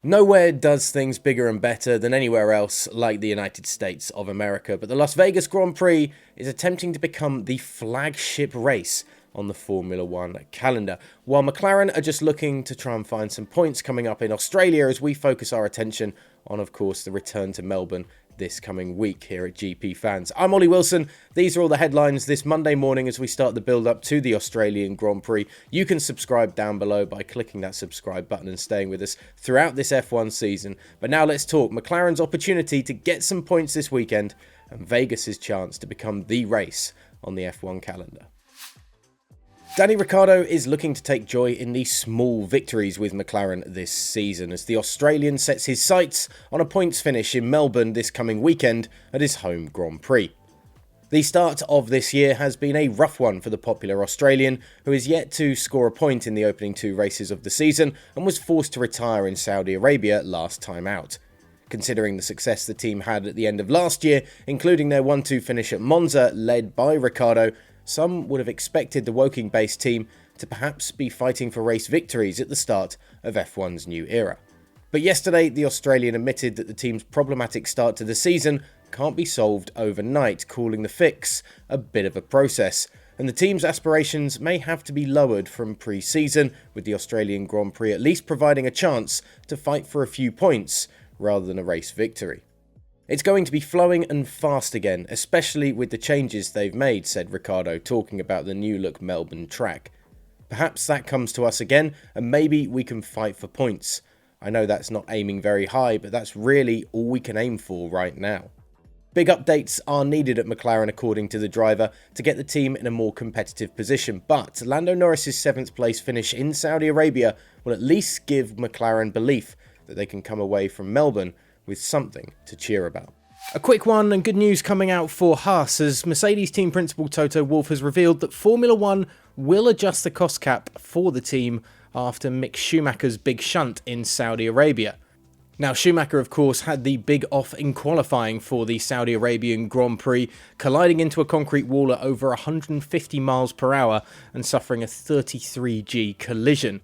Nowhere does things bigger and better than anywhere else like the United States of America, but the Las Vegas Grand Prix is attempting to become the flagship race on the Formula One calendar, while McLaren are just looking to try and find some points coming up in Australia as we focus our attention on, of course, the return to Melbourne this coming week here at GPFans. I'm Ollie Wilson. These are all the headlines this Monday morning as we start the build-up to the Australian Grand Prix. You can subscribe down below by clicking that subscribe button and staying with us throughout this F1 season. But now let's talk McLaren's opportunity to get some points this weekend and Vegas's chance to become the race on the F1 calendar. Danny Ricciardo is looking to take joy in the small victories with McLaren this season as the Australian sets his sights on a points finish in Melbourne this coming weekend at his home Grand Prix. The start of this year has been a rough one for the popular Australian, who is yet to score a point in the opening two races of the season and was forced to retire in Saudi Arabia last time out. Considering the success the team had at the end of last year, including their 1-2 finish at Monza led by Ricciardo, some would have expected the Woking-based team to perhaps be fighting for race victories at the start of F1's new era. But yesterday, the Australian admitted that the team's problematic start to the season can't be solved overnight, calling the fix a bit of a process, and the team's aspirations may have to be lowered from pre-season, with the Australian Grand Prix at least providing a chance to fight for a few points rather than a race victory. It's going to be flowing and fast again, especially with the changes they've made, said Ricciardo, talking about the new look Melbourne track. Perhaps that comes to us again, and maybe we can fight for points. I know that's not aiming very high, but that's really all we can aim for right now. Big updates are needed at McLaren, according to the driver, to get the team in a more competitive position, but Lando Norris's 7th place finish in Saudi Arabia will at least give McLaren belief that they can come away from Melbourne with something to cheer about. A quick one and good news coming out for Haas as Mercedes team principal Toto Wolff has revealed that Formula One will adjust the cost cap for the team after Mick Schumacher's big shunt in Saudi Arabia. Now, Schumacher, of course, had the big off in qualifying for the Saudi Arabian Grand Prix, colliding into a concrete wall at over 150 miles per hour and suffering a 33G collision.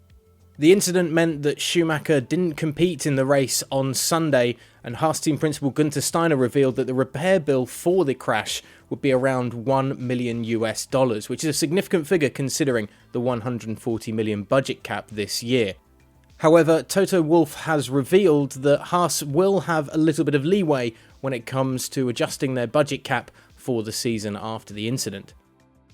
The incident meant that Schumacher didn't compete in the race on Sunday, and Haas team principal Günther Steiner revealed that the repair bill for the crash would be around $1 million, which is a significant figure considering the $140 million budget cap this year. However, Toto Wolff has revealed that Haas will have a little bit of leeway when it comes to adjusting their budget cap for the season after the incident.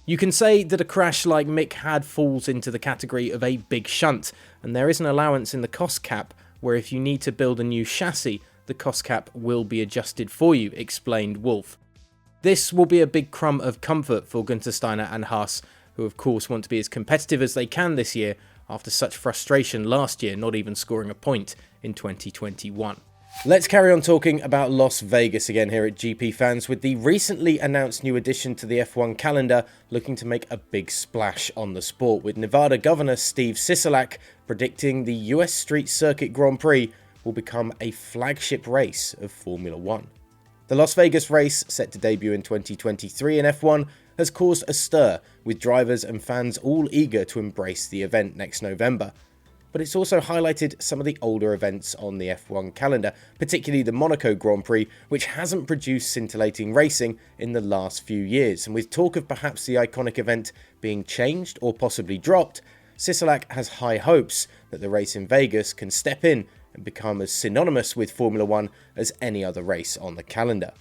You can say that a crash like Mick had falls into the category of a big shunt, and there is an allowance in the cost cap where if you need to build a new chassis, the cost cap will be adjusted for you, explained Wolff. This will be a big crumb of comfort for Günther Steiner and Haas, who of course want to be as competitive as they can this year after such frustration last year not even scoring a point in 2021. Let's carry on talking about Las Vegas again here at GPFans, with the recently announced new addition to the F1 calendar looking to make a big splash on the sport, with Nevada Governor Steve Sisolak predicting the US Street Circuit Grand Prix will become a flagship race of Formula One. The Las Vegas race, set to debut in 2023 in F1, has caused a stir, with drivers and fans all eager to embrace the event next November. But it's also highlighted some of the older events on the F1 calendar, particularly the Monaco Grand Prix, which hasn't produced scintillating racing in the last few years. And with talk of perhaps the iconic event being changed or possibly dropped, Sisolak has high hopes that the race in Vegas can step in and become as synonymous with Formula One as any other race on the calendar.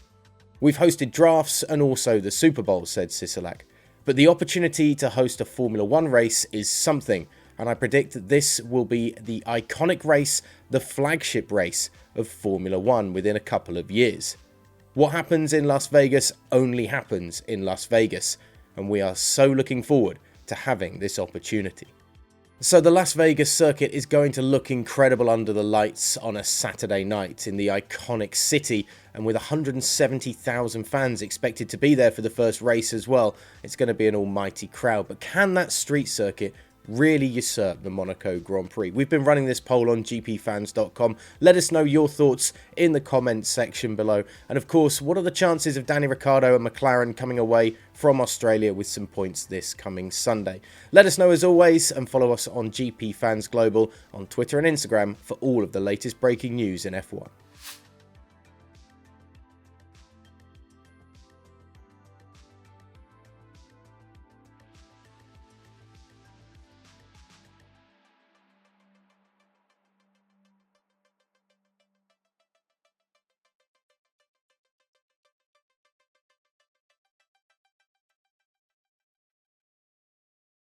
We've hosted drafts and also the Super Bowl, said Sisolak, but the opportunity to host a Formula One race is something, and I predict that this will be the iconic race, the flagship race of Formula One within a couple of years. What happens in Las Vegas only happens in Las Vegas, and we are so looking forward to having this opportunity. So the Las Vegas circuit is going to look incredible under the lights on a Saturday night in the iconic city, and with 170,000 fans expected to be there for the first race as well, it's going to be an almighty crowd. But can that street circuit really usurp the Monaco Grand Prix? We've been running this poll on GPFans.com. Let us know your thoughts in the comments section below. And of course, what are the chances of Danny Ricciardo and McLaren coming away from Australia with some points this coming Sunday? Let us know as always, and follow us on GP Fans Global on Twitter and Instagram for all of the latest breaking news in F1.